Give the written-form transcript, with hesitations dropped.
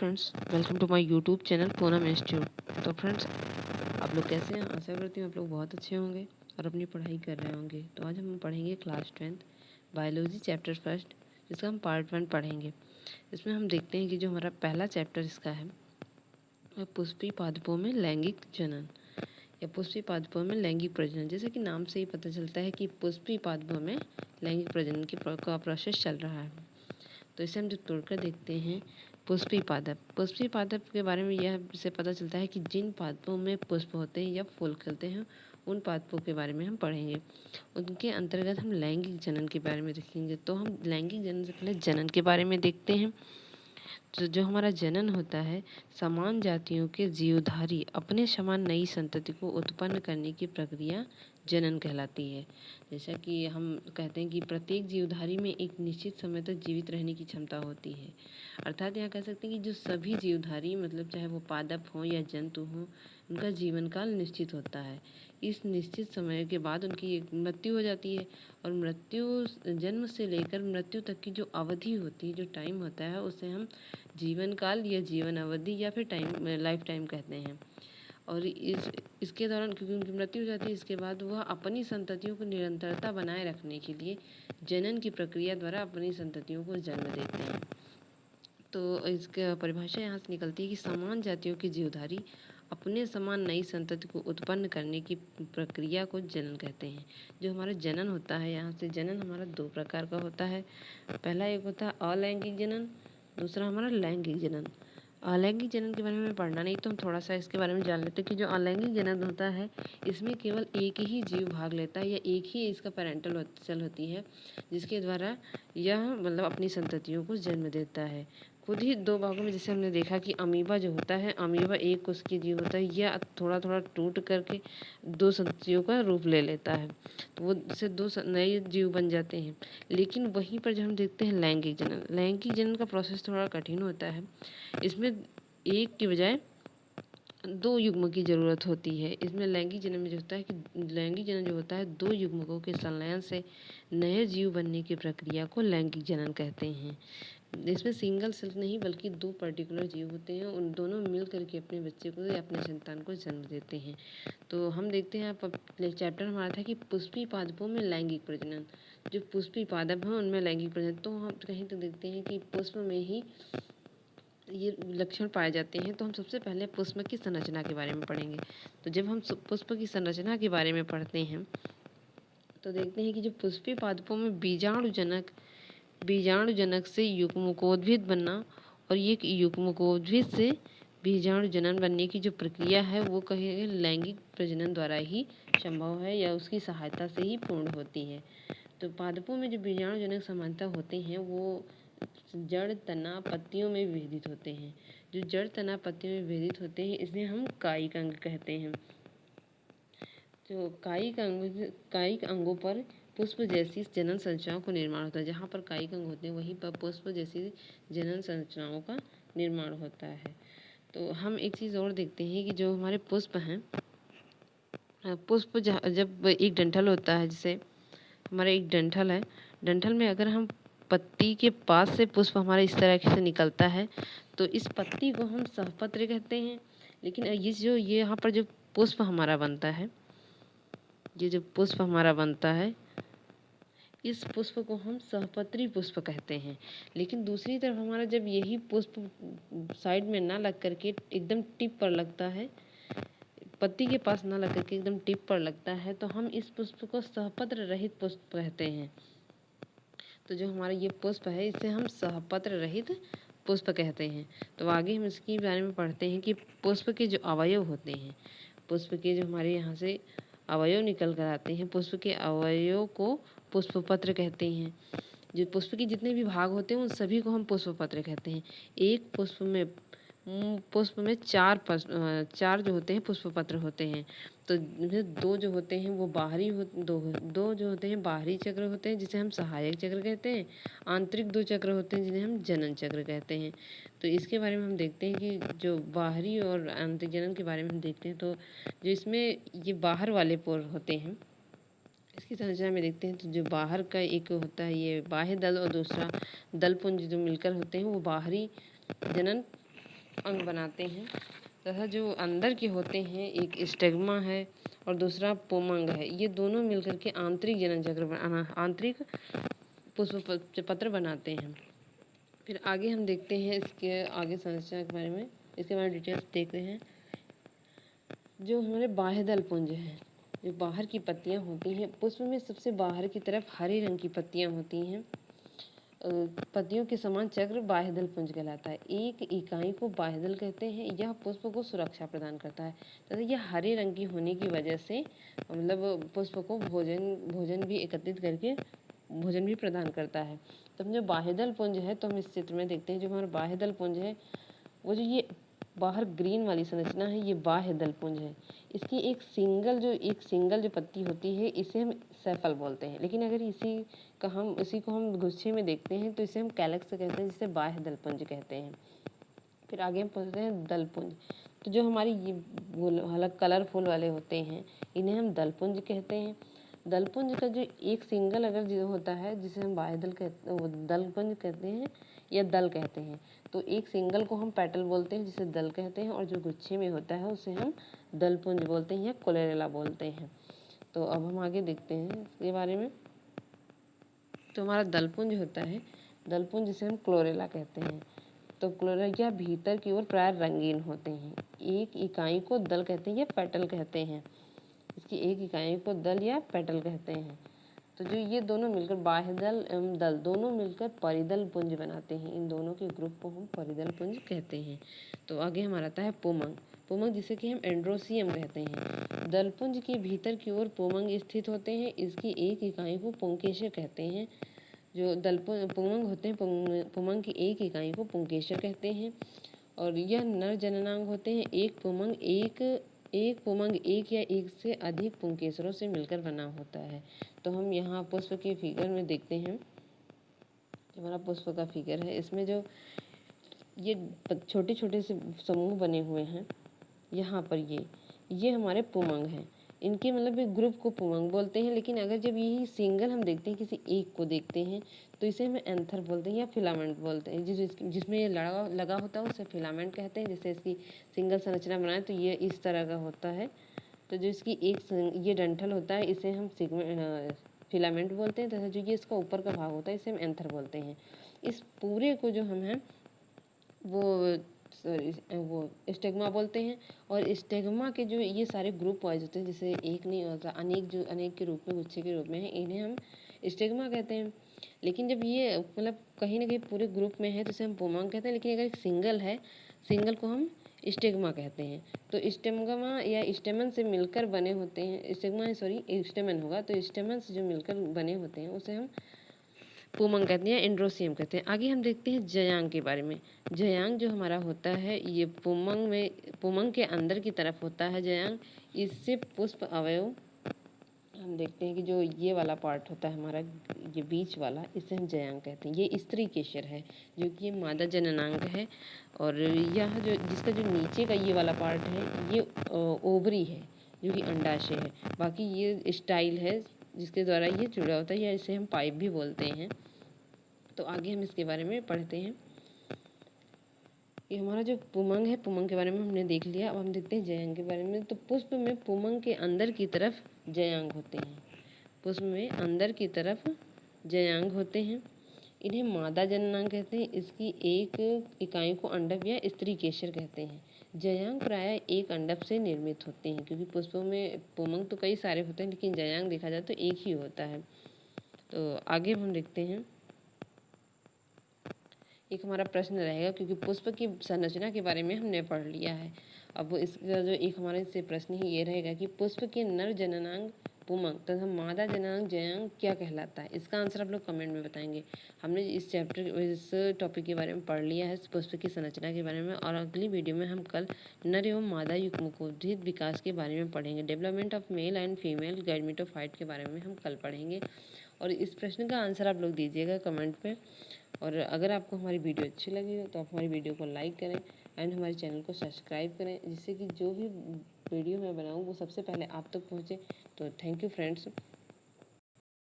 Friends, welcome to my YouTube channel Poonam institute. तो friends, आप लोग कैसे हैं? आशा करती हूँ आप लोग बहुत अच्छे होंगे और अपनी पढ़ाई कर रहे होंगे। तो आज हम पढ़ेंगे class 10th biology chapter first, जिसका हम पार्ट 1 पढ़ेंगे। इसमें हम देखते हैं कि जो हमारा पहला चैप्टर इसका है वह पुष्पी पादपों में लैंगिक जनन या पुष्पी पादपों में लैंगिक प्रजनन। जैसे कि नाम से ही पता चलता है कि पुष्पी पादपों में लैंगिक प्रजनन का प्रोसेस चल रहा है। तो इसे हम जो तोड़कर देखते हैं, पुष्पी पादप। पुष्पी पादप के बारे में यह से पता चलता है कि जिन पादपों में पुष्प होते हैं या फूल खिलते हैं, उन पादपों के बारे में हम पढ़ेंगे। उनके अंतर्गत हम लैंगिक जनन के बारे में देखेंगे। तो हम लैंगिक जनन से पहले जनन के बारे में देखते हैं। तो जो हमारा जनन होता है, समान जातियों के जीवधारी अपने समान नई संतति को उत्पन्न करने की प्रक्रिया जनन कहलाती है। जैसा कि हम कहते हैं कि प्रत्येक जीवधारी में एक निश्चित समय तक जीवित रहने की क्षमता होती है। अर्थात यहाँ कह सकते हैं कि जो सभी जीवधारी, मतलब चाहे वो पादप हों या जंतु हों, उनका जीवन काल निश्चित होता है। इस निश्चित समय के बाद उनकी एक मृत्यु हो जाती है, और मृत्यु जन्म से लेकर मृत्यु तक की जो अवधि होती है, जो टाइम होता है, उसे हम जीवन काल या जीवन अवधि या फिर लाइफ टाइम कहते हैं। और इसके दौरान क्योंकि उनकी मृत्यु हो जाती है, इसके बाद वह अपनी संततियों को निरंतरता बनाए रखने के लिए जनन की प्रक्रिया द्वारा अपनी संततियों को जन्म देते हैं। तो इसका परिभाषा यहाँ से निकलती है कि समान जातियों के जीवधारी अपने समान नई संतति को उत्पन्न करने की प्रक्रिया को जनन कहते हैं। जो हमारा जनन होता है, यहाँ से जनन हमारा दो प्रकार का होता है। पहला एक होता है अलैंगिक जनन, दूसरा हमारा लैंगिक जनन। अलैंगिक जनन के बारे में पढ़ना नहीं, तो हम थोड़ा सा इसके बारे में जान लेते हैं कि जो अलैंगिक जनन होता है, इसमें केवल एक ही जीव भाग लेता है या एक ही इसका पैरेंटल सेल होती है, जिसके द्वारा यह मतलब अपनी संततियों को जन्म देता है। खुद ही दो भागों में, जैसे हमने देखा कि अमीबा जो होता है, अमीबा एक कोशिकीय जीव होता है, यह थोड़ा थोड़ा टूट करके दो संततियों का रूप ले लेता है, तो वो से दो नए जीव बन जाते हैं। लेकिन वहीं पर जब हम देखते हैं लैंगिक जनन, लैंगिक जनन का प्रोसेस थोड़ा कठिन होता है। इसमें एक की बजाय दो युग्म की ज़रूरत होती है। इसमें लैंगिक जनन में जो होता है कि लैंगिक जनन जो होता है, दो युग्मकों के संलयन से नए जीव बनने की प्रक्रिया को लैंगिक जनन कहते हैं। इसमें सिंगल सेल नहीं बल्कि दो पर्टिकुलर जीव होते हैं, उन दोनों मिल करके अपने बच्चे को या अपने संतान को जन्म देते हैं। तो हम देखते हैं चैप्टर हमारा था कि पुष्पी पादपों में लैंगिक प्रजनन। जो पुष्पी पादप हैं उनमें लैंगिक प्रजनन, तो हम कहीं तो देखते हैं कि पुष्प में ही ये लक्षण पाए जाते हैं। तो हम सबसे पहले पुष्प की संरचना के बारे में पढ़ेंगे। तो जब हम पुष्प की संरचना के बारे में पढ़ते हैं, तो देखते हैं कि जो पुष्पी पादपों में बीजाणुजनक से युग्मकोद्भिद बनना और ये युग्मकोद्भिद से बीजाणु जनन बनने की जो प्रक्रिया है, वो कहीं लैंगिक प्रजनन द्वारा ही संभव है या उसकी सहायता से ही पूर्ण होती है। तो पादपों में जो बीजाणुजनक समानता होते हैं, वो जड़, तना, पत्तियों में विभेदित होते हैं। जो जड़, तना, पत्तियों में विभेदित होते हैं, इन्हें हम कायिक अंग कहते हैं। जो कायिक अंगों पर पुष्प जैसी जनन संरचनाओं का निर्माण होता है। जहाँ पर कायिक अंग होते हैं, वहीं पर पुष्प जैसी जनन संरचनाओं का निर्माण होता है। तो हम एक चीज़ और देखते हैं कि जो हमारे पुष्प हैं, पुष्प जब एक डंठल होता है, जैसे हमारा एक डंठल है, डंठल में अगर हम पत्ती के पास से पुष्प हमारा इस तरह से निकलता है, तो इस पत्ती को हम सहपत्र कहते हैं। लेकिन ये यहाँ पर जो पुष्प हमारा बनता है, ये जो पुष्प हमारा बनता है, इस पुष्प को हम सहपत्री पुष्प कहते हैं। लेकिन दूसरी तरफ हमारा जब यही पुष्प साइड में ना लग करके एकदम टिप पर लगता है, पत्ती के पास ना लग करके एकदम टिप पर लगता है, तो हम इस पुष्प को सहपत्र रहित पुष्प कहते हैं। तो जो हमारा ये पुष्प है, इसे हम सहपत्र रहित पुष्प कहते हैं। तो आगे हम इसके बारे में पढ़ते हैं कि पुष्प के जो अवयव होते हैं, पुष्प के जो हमारे यहाँ से अवयव निकल कर आते हैं, पुष्प के अवयव को पुष्पपत्र कहते हैं। जो पुष्प के जितने भी भाग होते हैं, उन सभी को हम पुष्पपत्र कहते हैं। एक पुष्प में चार जो होते हैं पुष्पपत्र होते हैं। तो दो जो होते हैं वो दो जो होते हैं बाहरी चक्र होते हैं, जिसे हम सहायक चक्र कहते हैं। आंतरिक दो चक्र होते हैं, जिन्हें हम जनन चक्र कहते हैं। तो इसके बारे में हम देखते हैं कि जो बाहरी और आंतरिक जनन के बारे में हम देखते हैं, तो जो इसमें ये बाहर वाले पोर होते हैं, इसकी संरचना में देखते हैं। तो जो बाहर का एक होता है ये बाह्य दल, और दूसरा दल पुंज जो मिलकर होते हैं, वो बाहरी जनन अंग बनाते हैं, तथा जो अंदर के होते हैं एक स्टेग्मा है और दूसरा पुमंग है। ये दोनों मिलकर के आंतरिक जनन चक्र आंतरिक पुष्प पत्र बनाते हैं। फिर आगे हम देखते हैं इसके आगे संरचना के बारे में, इसके बारे में डिटेल्स देखते हैं। जो हमारे बाह्यदल पुंज है, जो बाहर की पत्तियां होती हैं, पुष्प में सबसे बाहर की तरफ हरे रंग की पत्तियां होती हैं। पत्तियों के समान चक्र बाह्यदल पुंज कहलाता है। एक इकाई को बाह्यदल कहते हैं। यह पुष्प को सुरक्षा प्रदान करता है तथा यह हरे रंग की होने की वजह से मतलब पुष्प को भोजन भी एकत्रित करके भोजन भी प्रदान करता है। तो हम जो बाह्यदल पुंज है, तो हम इस चित्र में देखते हैं जो हमारा बाह्यदल पुंज है, वो जो ये बाहर ग्रीन वाली संरचना है, ये बाह्यदल पुंज है। इसकी एक सिंगल जो पत्ती होती है, इसे हम सेफल बोलते हैं। लेकिन अगर इसी को हम गुच्छे में देखते हैं तो इसे हम कैलक्स कहते हैं, जिसे बाह्यदल पुंज कहते हैं। फिर आगे हम पढ़ते हैं दलपुंज। तो जो हमारी ये अलग कलरफुल वाले होते हैं, इन्हें हम दलपुंज कहते हैं। दलपुंज का जो एक सिंगल अगर जो होता है, जिसे हम बाह्यदल कहते वो दलपुंज कहते हैं या दल कहते हैं। तो एक सिंगल को हम पेटल बोलते हैं, जिसे दल कहते हैं, और जो गुच्छे में होता है उसे हम दलपुंज बोलते हैं या कोलेरेला बोलते हैं। तो अब हम आगे देखते हैं इसके बारे में। तो हमारा दलपुंज होता है, दलपुंज जिसे हम क्लोरेला कहते हैं। तो क्लोरेला भीतर की ओर प्राय रंगीन होते हैं। एक इकाई को दल कहते हैं या पेटल कहते हैं। इसकी एक इकाई को दल या पेटल कहते हैं। तो जो ये दोनों मिलकर बाह्यदल एवं दल दोनों मिलकर परिदल पुंज बनाते हैं। इन दोनों के ग्रुप को हम परिदल पुंज कहते हैं। तो आगे हमारा आता है पुमंग। पुमंग जिसे कि हम एंड्रोसियम कहते हैं। दलपुंज के भीतर की ओर पुमंग स्थित होते हैं। इसकी एक इकाई को पुंकेसर कहते हैं। जो पुमंग होते हैं, पुमंग की एक इकाई को पुंकेसर कहते हैं। और यह नर जननांग होते हैं। एक पुमंग एक या एक से अधिक पुंकेसरों से मिलकर बना होता है। तो हम यहाँ पुष्प के फिगर में देखते हैं, जो हमारा पुष्प का फिगर है, इसमें जो ये छोटे छोटे से समूह बने हुए हैं, यहाँ पर ये हमारे पुमंग हैं। इनके मतलब एक ग्रुप को पुमंग बोलते हैं। लेकिन अगर जब यही सिंगल हम देखते हैं, किसी एक को देखते हैं, तो इसे हम एंथर बोलते हैं या फिलामेंट बोलते हैं। जिसमें ये लगा होता है उसे फिलामेंट कहते हैं। जैसे इसकी सिंगल संरचना बनाए तो ये इस तरह का होता है। तो जो इसकी ये डंठल होता है, इसे हम फिलामेंट बोलते हैं, तथा जो ये इसका ऊपर का भाग होता है, इसे हम एंथर बोलते हैं। इस पूरे को जो हम हैं वो स्टेग्मा बोलते हैं। और स्टेग्मा के जो ये सारे ग्रुप वाइज होते हैं, जैसे एक नहीं होता, अनेक के रूप में, गुच्छे के रूप में है, इन्हें हम स्टेग्मा कहते हैं। लेकिन जब ये मतलब कहीं ना कहीं पूरे ग्रुप में है तो इसे हम पुमंग कहते हैं। लेकिन अगर एक सिंगल है, सिंगल को हम स्टेग्मा कहते हैं। तो स्टेग्मा या स्टेमन से मिलकर बने होते हैं, स्टेमन होगा, तो स्टेमन से जो मिलकर बने होते हैं उसे हम पुमंग कहते हैं, एंड्रोसियम कहते हैं। आगे हम देखते हैं जयांग के बारे में। जयांग जो हमारा होता है, ये पुमंग के अंदर की तरफ होता है जयांग। इससे पुष्प अवयव हम देखते हैं कि जो ये वाला पार्ट होता है हमारा, ये बीच वाला, इसे हम जयांग कहते हैं। ये स्त्री केशर है, जो कि ये मादा जननांग है। और यह जो जिसका जो नीचे का ये वाला पार्ट है, ये ओवरी है, जो कि अंडाशय है। बाकी ये स्टाइल है जिसके द्वारा ये जुड़ा होता है, या इसे हम पाइप भी बोलते हैं। तो आगे हम इसके बारे में पढ़ते हैं। ये हमारा जो पुमंग है, पुमंग के बारे में हमने देख लिया। अब हम देखते हैं जयांग के बारे में। तो पुष्प में पुमंग के अंदर की तरफ जयांग होते हैं। पुष्प में अंदर की तरफ जयांग होते हैं। इन्हें मादा जननांग कहते हैं। इसकी एक इकाई को अंडप या स्त्री केशर कहते हैं। जयांग प्रायः एक अंडप से निर्मित होते हैं, क्योंकि पुष्पों में पुमंग तो कई सारे होते हैं, लेकिन जयांग देखा जाए तो एक ही होता है। तो आगे हम देखते हैं। एक हमारा प्रश्न रहेगा, क्योंकि पुष्प की संरचना के बारे में हमने पढ़ लिया है। अब इसका जो एक हमारे से प्रश्न ही ये रहेगा कि पुष्प के नर जननांग पुमंग तथा मादा जननांग जयांग क्या कहलाता है। इसका आंसर आप लोग कमेंट में बताएंगे। हमने इस टॉपिक के बारे में पढ़ लिया है, पुष्प की संरचना के बारे में। और अगली वीडियो में हम कल नर एवं मादा युग्मकोद्भिद विकास के बारे में पढ़ेंगे। Development of male and female gametophyte के बारे में हम कल पढ़ेंगे। और इस प्रश्न का आंसर आप लोग दीजिएगा कमेंट पे। और अगर आपको हमारी वीडियो अच्छी लगी हो तो आप हमारी वीडियो को लाइक करें एंड हमारे चैनल को सब्सक्राइब करें, जिससे कि जो भी वीडियो मैं बनाऊँ वो सबसे पहले आप तक पहुँचे। तो थैंक यू फ्रेंड्स।